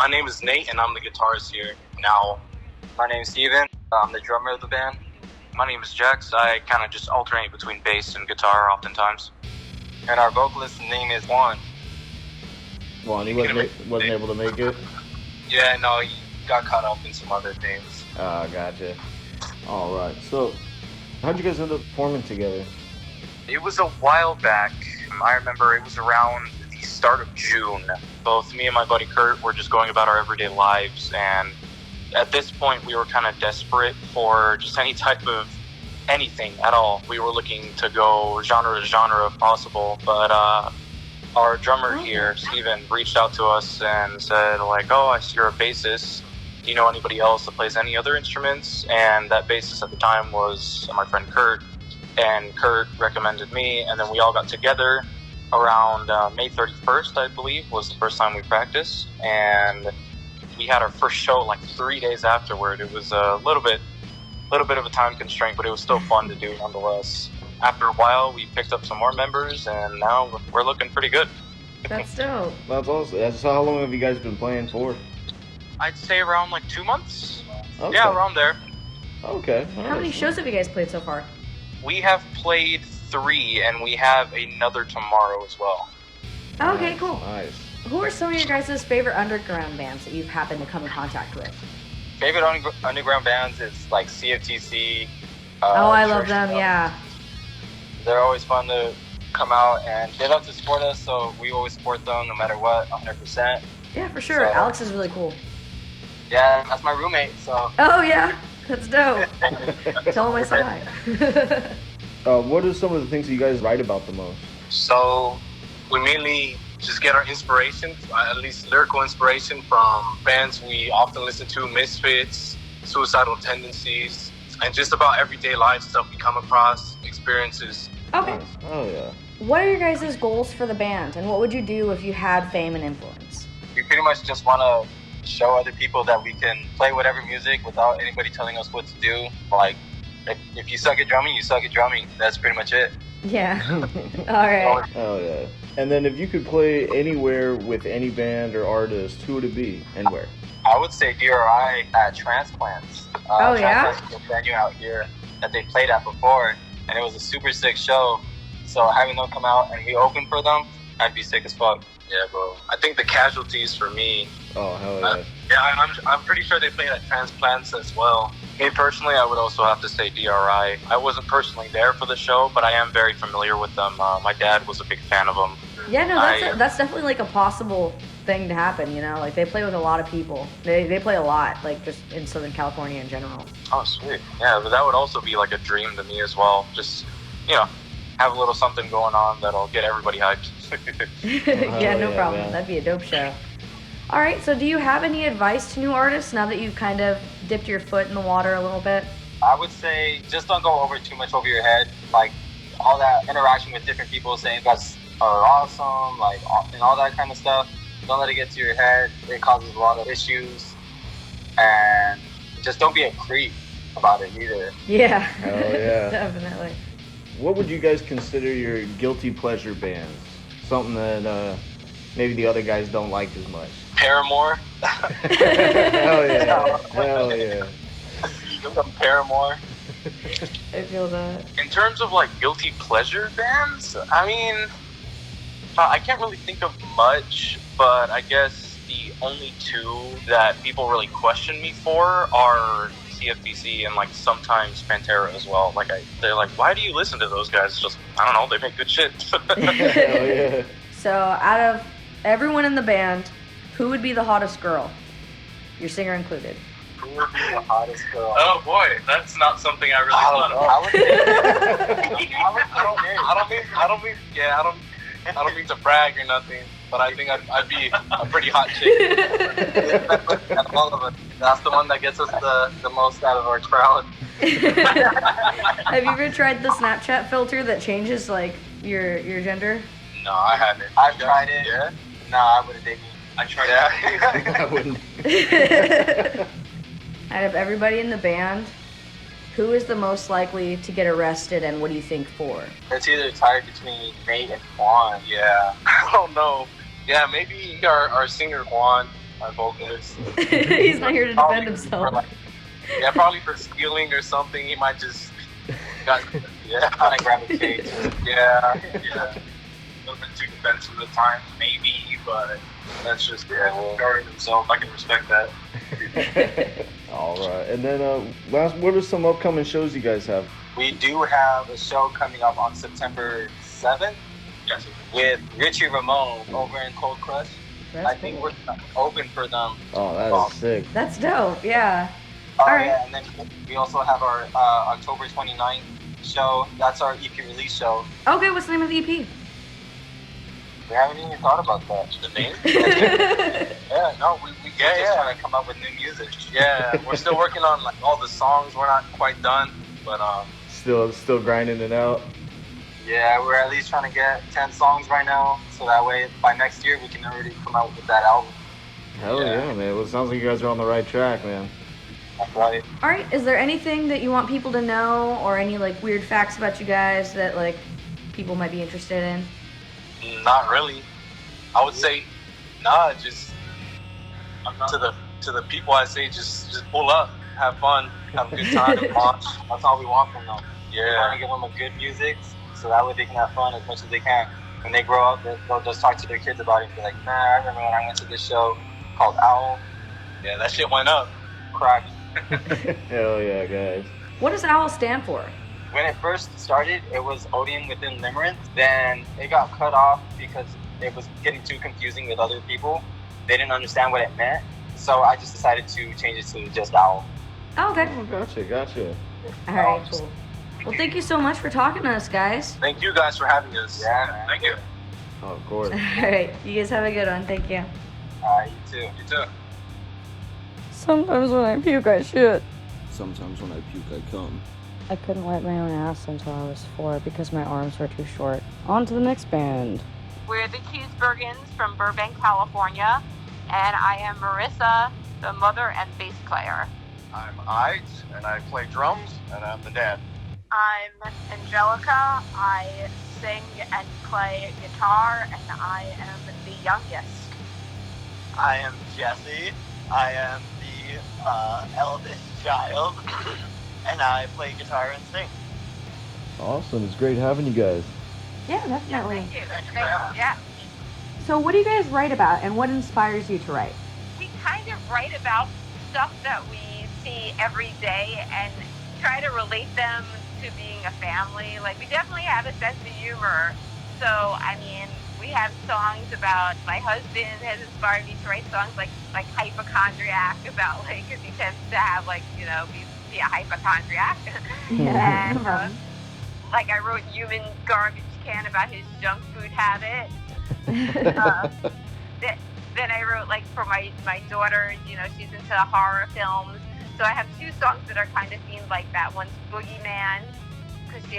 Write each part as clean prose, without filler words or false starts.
My name is Nate, and I'm the guitarist here now. My name is Steven. I'm the drummer of the band. My name is Jax. I kind of just alternate between bass and guitar oftentimes. And our vocalist's name is Juan. Juan, he wasn't able to make it? Yeah, no, he got caught up in some other things. Ah, gotcha. All right. So, how'd you guys end up forming together? It was a while back. I remember it was around the start of June. Both me and my buddy Kurt were just going about our everyday lives, and at this point we were kind of desperate for just any type of anything at all. We were looking to go genre to genre if possible, but our drummer here, Steven, reached out to us and said, like, oh, I see you're a bassist. Do you know anybody else that plays any other instruments? And that bassist at the time was my friend Kurt. And Kurt recommended me, and then we all got together around May 31st, I believe, was the first time we practiced. And we had our first show like 3 days afterward. It was a little bit of a time constraint, but it was still fun to do nonetheless. After a while, we picked up some more members, and now we're looking pretty good. That's dope. That's awesome. So how long have you guys been playing for? I'd say around like 2 months. Okay. Yeah, around there. Okay. How many shows have you guys played so far? We have played 3, and we have another tomorrow as well. Okay, Nice, cool. Nice. Who are some of your guys' favorite underground bands that you've happened to come in contact with? Favorite underground bands is like CFTC. I love Church them, Club. yeah. They're always fun to come out, and they love to support us, so we always support them no matter what, 100%. Yeah, for sure. So- Alex is really cool. Yeah, that's my roommate, so. Oh, yeah. That's dope. Tell him I said hi. What are some of the things that you guys write about the most? So we mainly just get our inspiration, at least lyrical inspiration, from bands we often listen to, Misfits, Suicidal Tendencies, and just about everyday life stuff we come across, experiences. Okay. Nice. Oh, yeah. What are your guys' goals for the band, and what would you do if you had fame and influence? We pretty much just want to show other people that we can play whatever music without anybody telling us what to do. Like, if you suck at drumming, you suck at drumming. That's pretty much it. Yeah. All right. Oh, yeah. And then if you could play anywhere with any band or artist, who would it be and where? I would say DRI at Transplants. Oh, yeah? Transplants is a venue out here that they played at before, and it was a super sick show. So having them come out and we open for them, I'd be sick as fuck. Yeah, bro. I think the Casualties for me. Oh, hell yeah. Yeah, I'm pretty sure they played at Transplants as well. Me personally, I would also have to say DRI. I wasn't personally there for the show, but I am very familiar with them. My dad was a big fan of them. Yeah, no, that's definitely like a possible thing to happen, you know? Like, they play with a lot of people. They play a lot, like, just in Southern California in general. Oh, sweet. Yeah, but that would also be like a dream to me as well. Just, you know, have a little something going on that'll get everybody hyped. Yeah, no yeah, problem. man. That'd be a dope show. All right, so do you have any advice to new artists now that you've kind of dipped your foot in the water a little bit? I would say just don't go too much over your head. Like, all that interaction with different people saying guys are awesome, like, and all that kind of stuff. Don't let it get to your head. It causes a lot of issues. And just don't be a creep about it either. Yeah. Hell yeah. Definitely. What would you guys consider your guilty pleasure bands? Something that maybe the other guys don't like as much. Paramore. Hell yeah. Hell yeah. Paramore. I feel that. In terms of like guilty pleasure bands, I mean, I can't really think of much, but I guess the only 2 that people really question me for are CFTC and like sometimes Pantera as well. Like they're like, why do you listen to those guys? It's just, I don't know, they make good shit. Hell yeah. So, out of everyone in the band, who would be the hottest girl? Your singer included. Who would be the hottest girl? Oh boy, that's not something I really thought of. I don't mean to brag or nothing, but I think I'd be a pretty hot chick. All of us. That's the one that gets us the most out of our crowd. Have you ever tried the Snapchat filter that changes like your gender? No, I haven't. I've tried it. Yeah? Nah, I wouldn't dig me. I tried it. I wouldn't. Out of everybody in the band, who is the most likely to get arrested, and what do you think for? It's either tied between Nate and Juan. Yeah. I don't know. Yeah, maybe our singer Juan. our vocalist. He's not here to defend himself. Probably for stealing or something. He might just kind of gravitate. Yeah. A little bit too defensive at times, maybe, but that's just guarding himself. I can respect that. All right, and then what are some upcoming shows you guys have? We do have a show coming up on September 7th with Richie Ramone over in Cold Crush. I think we're open for them. Oh, that is sick. That's dope, yeah. All right. Yeah, and then we also have our October 29th show. That's our EP release show. Okay, what's the name of the EP? We haven't even thought about that. The name? we just trying to come up with new music. Yeah, we're still working on like all the songs. We're not quite done, but still grinding it out. Yeah, we're at least trying to get 10 songs right now, so that way by next year we can already come out with that album. Hell yeah, man. Well, it sounds like you guys are on the right track, man. That's right. All right, is there anything that you want people to know or any like weird facts about you guys that like people might be interested in? Not really. I would say, just to the people I say, just pull up, have fun, have a good time, and watch. That's all we want from them. Yeah. We want to give them a good music, so that way they can have fun as much as they can. When they grow up, they'll just talk to their kids about it and be like, man, I remember when I went to this show called Owl. Yeah, that shit went up. Crack. Hell yeah, guys. What does OWL stand for? When it first started, it was Odium Within Limerence. Then it got cut off because it was getting too confusing with other people. They didn't understand what it meant. So I just decided to change it to just OWL. Oh, okay. Oh, gotcha. All right, cool. Well, thank you so much for talking to us, guys. Thank you guys for having us. Yeah, man. Thank you. Oh, of course. All right, you guys have a good one. Thank you. You too. You too. Sometimes when I puke, I shit. Sometimes when I puke, I come. I couldn't wipe my own ass until I was 4 because my arms were too short. On to the next band. We're the Cheesebergens from Bergen, California, and I am Marissa, the mother and bass player. I'm Ides, and I play drums, and I'm the dad. I'm Angelica. I sing and play guitar, and I am the youngest. I am Jesse. I am the eldest child, and I play guitar and sing. Awesome. It's great having you guys. Yeah, definitely. Thank you. Yeah. So what do you guys write about, and what inspires you to write? We kind of write about stuff that we see every day and try to relate them to being a family. Like, we definitely have a sense of humor. So, I mean, we have songs about, my husband has inspired me to write songs like Hypochondriac, about, like, because he tends to have, like, you know, be a hypochondriac. Yeah. And, like, I wrote Human Garbage Can about his junk food habit. Then I wrote, like, for my daughter, you know, she's into horror films. So I have 2 songs that are kind of themed like that. One's Boogeyman, because she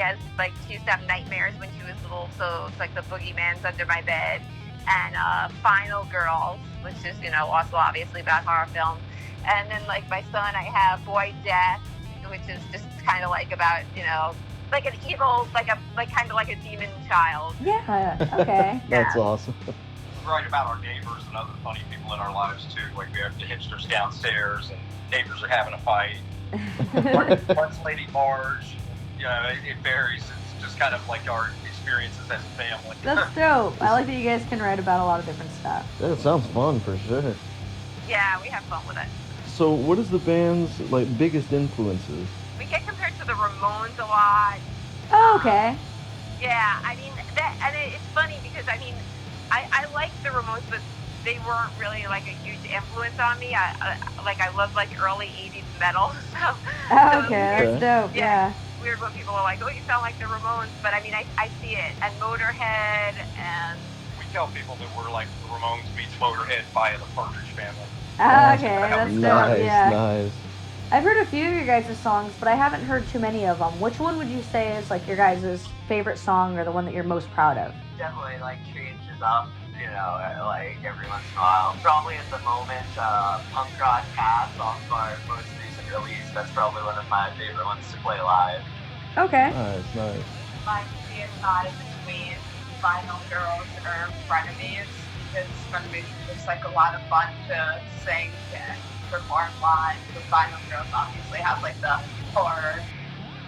used to have nightmares when she was little, so it's like the boogeyman's under my bed. And Final Girls, which is, you know, also obviously about horror films. And then, like, my son, I have Boy Death, which is just kind of like about, you know, like an evil, kind of like a demon child. Yeah, okay. That's awesome. We write about our neighbors and other funny people in our lives, too. Like, we have the hipsters downstairs, and neighbors are having a fight. One's Lady Marge. You know, it varies. It's just kind of like our experiences as a family. That's dope. I like that you guys can write about a lot of different stuff. Yeah, it sounds fun for sure. Yeah, we have fun with it. So what is the band's biggest influences? We get compared to the Ramones a lot. Oh, okay. Yeah, I mean, it's funny because, I mean, I like the Ramones, but they weren't really, like, a huge influence on me. I love, like, early 80s metal. Oh, okay, that's dope, yeah. Weird when people are like, oh, you sound like the Ramones, but, I mean, I see it. And Motorhead, and... We tell people that we're like the Ramones meets Motorhead via the Partridge Family. Oh, okay, that's dope, Nice, yeah. nice. I've heard a few of your guys' songs, but I haven't heard too many of them. Which one would you say is, like, your guys' favorite song or the one that you're most proud of? Definitely, like, changes up, you know, like, every once in a while. Probably at the moment, Punk Rock Cast off our most recent release. That's probably one of my favorite ones to play live. Okay. Nice. My CSI between Final Girls or Frenemies, because Funimation is like a lot of fun to sing and perform live. The Final Girls obviously has like the horror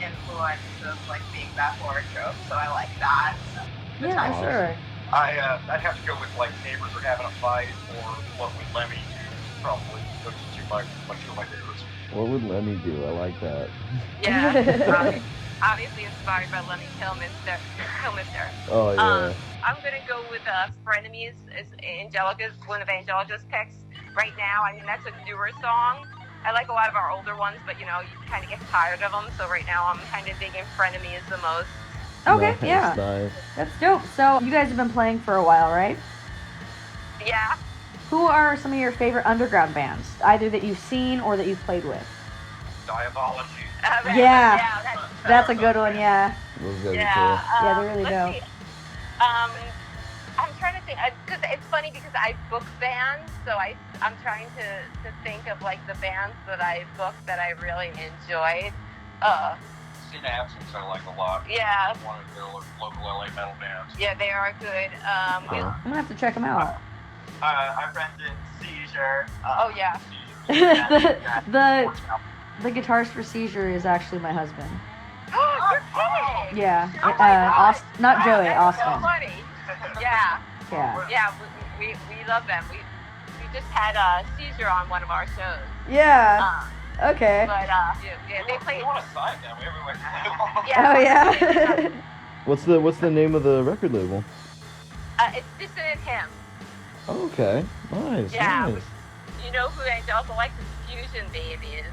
influence of like being that horror trope, so I like that. Yeah, for sure. I'd have to go with like Neighbors Are Having a Fight or What Would Lemmy Do. Probably those are two of my favorites. What would Lemmy do? I like that. Yeah. Obviously inspired by Lemmy Kilmister. Oh yeah. I'm gonna go with Frenemies as Angelica's one of Angelica's picks right now. I mean that's a newer song. I like a lot of our older ones, but you know you kind of get tired of them. So right now I'm kind of digging Frenemies the most. Okay, Nice, yeah. nice. That's dope. So you guys have been playing for a while, right? Yeah. Who are some of your favorite underground bands, either that you've seen or that you've played with? Diabology. Yeah. That's a good one, yeah. Those guys are Yeah, they really let's do. see. I'm trying to think, because it's funny because I book bands, so I'm trying to think of like the bands that I booked that I really enjoyed. Synapses I like a lot. Yeah. One of their local LA metal bands. Yeah, they are good. I'm gonna have to check them out. Our friend in Seizure. Oh yeah. the guitarist for Seizure is actually my husband. Oh, you're kidding! Yeah, Oh my God. not Joey, That's Austin. so funny. Yeah. Yeah. Yeah, we love them. We just had Seizure on one of our shows. Yeah. Okay. But yeah, they played. We want to sign them everywhere. Yeah. Oh yeah. What's the name of the record label? It's Dissonant Hymn. Okay, nice, Yeah. nice. You know who I also like is Fusion Babies.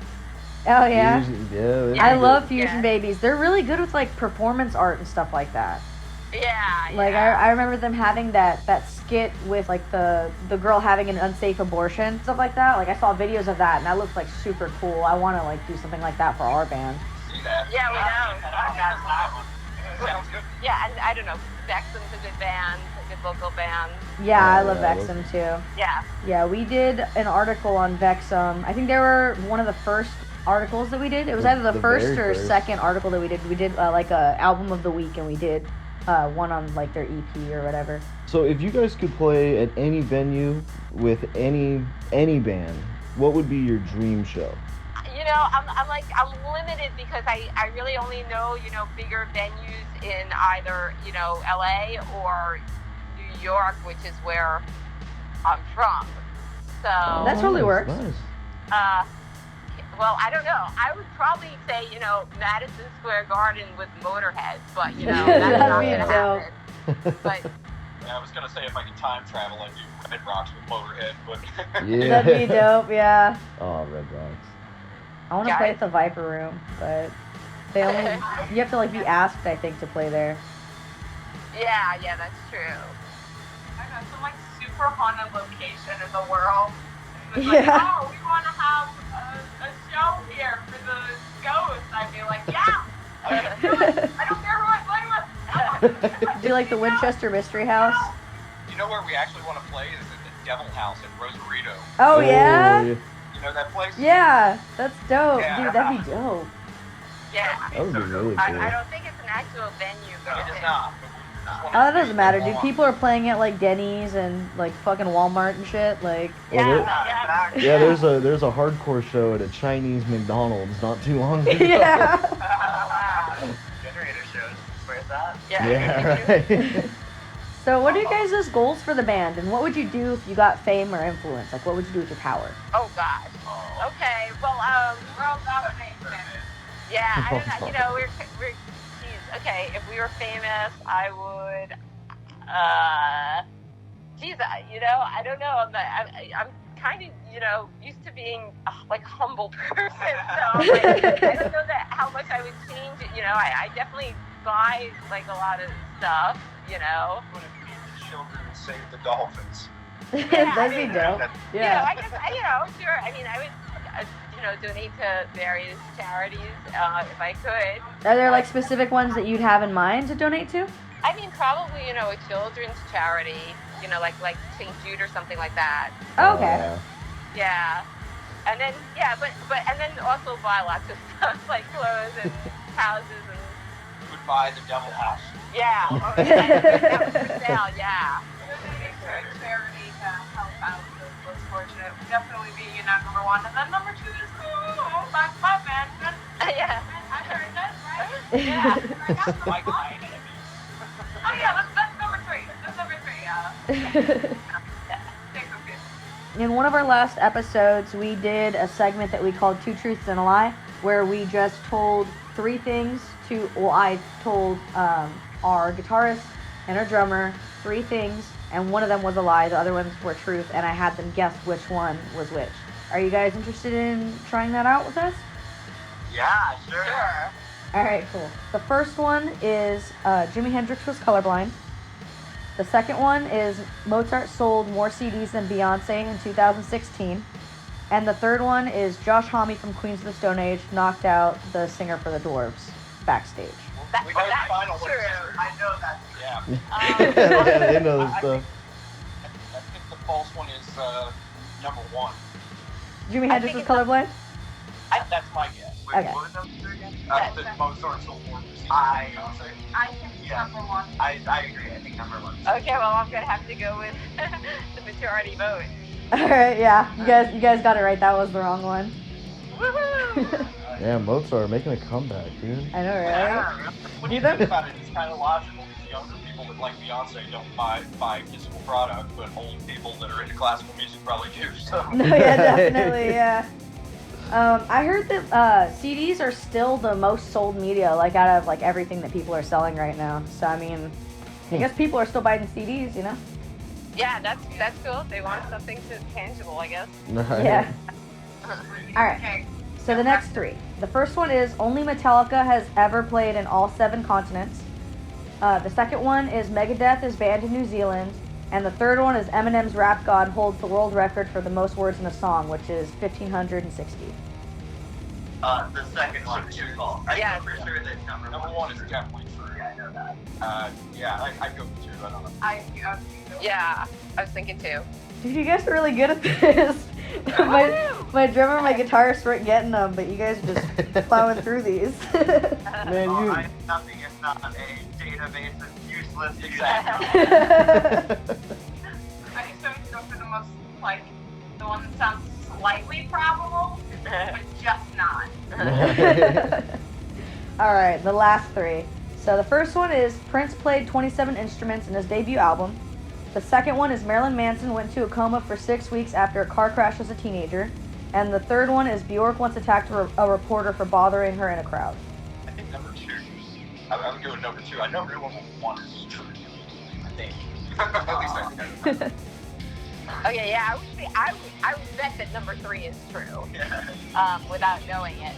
Oh yeah. Yeah. I love Fusion Yeah. Babies. They're really good with like performance art and stuff like that. Yeah. Like yeah. I remember them having that skit with like the girl having an unsafe abortion, stuff like that. Like I saw videos of that and that looked like super cool. I want to like do something like that for our band. See that? Yeah, we know. Sounds good. Yeah, and I don't know. Vexum's a good band, a good local band. Yeah, I Oh, love yeah, Vexum too. Yeah. Yeah, we did an article on Vexum. I think they were one of the first articles that we did. It was either the The first very or first. second article that we did. We did like a album of the week, and we did one on like their EP or whatever. So if you guys could play at any venue with any band, what would be your dream show? You know, I'm limited because I really only know, you know, bigger venues in either, you know, LA or New York, which is where I'm from. So That totally works. Nice. well, I don't know. I would probably say, you know, Madison Square Garden with Motorhead, but you know, that's That'd not be gonna dope. happen. But Yeah, I was gonna say if I could time travel, I'd do Red Rocks with Motorhead, but Yeah. That'd be dope. Yeah. Oh, Red Rocks. I want to play at the Viper Room, but they only you have to like be asked, I think, to play there. yeah, that's true. I know, some like super haunted location in the world. It was Yeah. like, oh, we want to have a show here for the ghosts. I'd be like, yeah, I don't care who I play with. Do like the Winchester Mystery House. you know where we actually want to play is at the Devil House in Rosarito. Oh yeah. You know that place? Yeah, that's dope, Yeah. dude. That'd be dope. Yeah. That would be really cool. I don't think it's an actual venue, but It is not. Oh, that doesn't matter, dude. People are playing at like Denny's and like fucking Walmart and shit. Like, Well, Yeah. Yeah, there's a hardcore show at a Chinese McDonald's not too long ago. yeah. Generator shows. Where's that? Yeah, right. So, what are you guys' goals for the band, and what would you do if you got fame or influence? Like, what would you do with your power? Oh gosh. Okay. Well, We're all about it. yeah. I don't know. You know, we're. Geez. Okay. If we were famous, I would. Geez. You know, I don't know. I'm kind of, you know, used to being like a humble person. So like, I don't know how much I would change it. You know, I definitely buy like a lot of stuff. You know. I'm gonna feed the children and save the dolphins. That'd be dope. You know, Yeah. I guess, you know, sure. I mean, I would, you know, donate to various charities if I could. Are there like specific ones that you'd have in mind to donate to? I mean, probably, you know, a children's charity, you know, like St. Jude or something like that. Oh, okay. Yeah. And then, yeah, but and then also buy lots of stuff like clothes and houses and. We would buy the Devil House. Yeah. For sale, yeah. Charity definitely be, number one. And then number two is, my band. Yeah. I heard that, right? Yeah. Like mine. Oh, yeah, that's number three. That's number three, In one of our last episodes, we did a segment that we called Two Truths and a Lie, where we just told three things I told our guitarist and our drummer three things, and one of them was a lie, the other ones were truth, and I had them guess which one was which. Are you guys interested in trying that out with us? Yeah, sure. Alright, cool. The first one is Jimi Hendrix was colorblind. The second one is Mozart sold more CDs than Beyonce in 2016. And the third one is Josh Homme from Queens of the Stone Age knocked out the singer for the Dwarves backstage. We heard the final one. I know that. Yeah. Yeah, they know this stuff. I think the false one is number one. Jimi Hendrix was colorblind? That's my guess. Wait, Okay. what was number two again? That Mozart sold more than I think number one. I agree. I think number one. Okay, well, I'm going to have to go with the majority vote. Alright, yeah. You guys got it right. That was the wrong one. Woohoo! Yeah, Mozart making a comeback, dude. I know, right? When you think about it, it's kind of logical because younger people that like Beyonce don't buy physical product, but old people that are into classical music probably do. So. No, yeah, definitely, yeah. I heard that CDs are still the most sold media, like out of like everything that people are selling right now. So I mean, I guess people are still buying CDs, Yeah, that's cool. They want something tangible, I guess. Yeah. All right. Okay. So the next three. The first one is only Metallica has ever played in all 7 continents. The second one is Megadeth is banned in New Zealand. And the third one is Eminem's Rap God holds the world record for the most words in a song, which is 1,560. The second one is your fault. I Yeah. know for sure that number One is definitely true. Yeah, I know that. I'd go with two. I don't know. Yeah, I was thinking too. Dude, you guys are really good at this. my drummer and my guitarist weren't getting them, but you guys are just plowing through these. Man, you. I nothing if not a database of useless. Exactly. I used to always go for the most, the one that sounds slightly probable, but just not. Alright, the last three. So the first one is Prince played 27 instruments in his debut album. The second one is Marilyn Manson went into a coma for 6 weeks after a car crash as a teenager. And the third one is Bjork once attacked a reporter for bothering her in a crowd. I think number two. I would go with number two. I know number one is true. I think. At least I think. Okay, yeah, I would bet that number 3 is true. Without knowing it.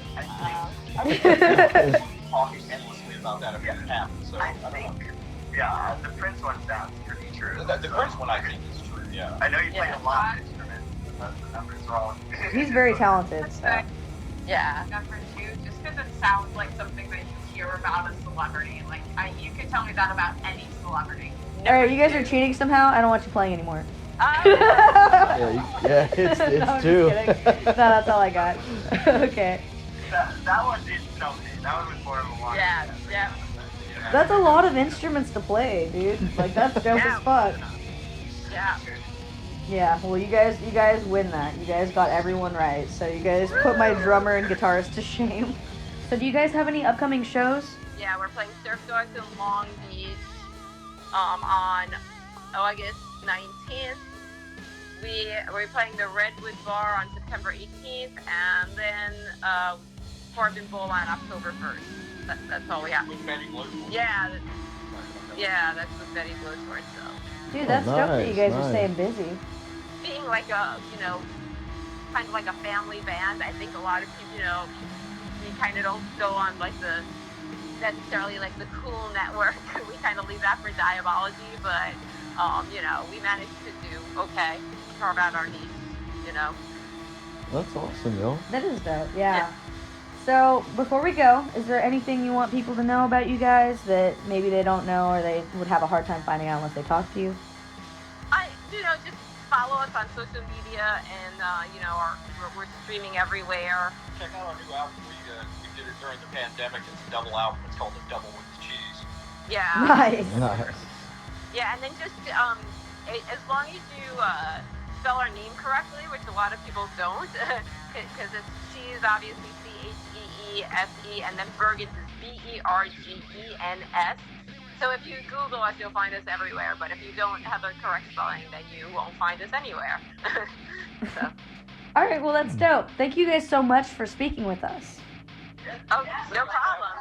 Talking endlessly about that if it happened. So I don't know. think, yeah, the Prince one sounds pretty true. The first one I think is true. Yeah. I know you played Yeah. a lot of instruments, but the number's wrong. He's very talented. So. Yeah. Number two, just because it sounds like something that you hear about a celebrity. You could tell me that about any celebrity. Alright, you guys are cheating somehow. I don't want you playing anymore. Yeah, it's No, I'm two. just kidding. No, that's all I got. Okay. That one didn't tell me. That one was more of a one. Yeah. That's a lot of instruments to play, dude. That's dope as fuck. Yeah. Yeah, well, you guys win that. You guys got everyone right. So you guys put my drummer and guitarist to shame. So do you guys have any upcoming shows? Yeah, we're playing Surf Dogs in Long Beach on August 19th. We're playing the Redwood Bar on September 18th, and then Corbin Bowl on October 1st. That's all we have. With Betty Blue. Yeah, that's with Betty Blowtorch. So Dude, that's dope that you guys are nice. staying busy. being like a kind of like a family band, I think a lot of people we kind of don't go on necessarily the cool network. We kind of leave that for Diabology, but we managed to do okay, carve out our niche, That's awesome, yo. That is dope, yeah. So, before we go, is there anything you want people to know about you guys that maybe they don't know or they would have a hard time finding out unless they talk to you? Just follow us on social media, and we're streaming everywhere. Check out our new album. We did it during the pandemic. It's a double album. It's called The Double with the Cheese. Yeah. Nice. Nice. Yeah, and then just as long as you spell our name correctly, which a lot of people don't, because it's Cheese, obviously Cheese, and then Bergens is Bergens. So if you Google us, you'll find us everywhere. But if you don't have the correct spelling, then you won't find us anywhere. So. All right, well, that's dope. Thank you guys so much for speaking with us. Oh, no problem.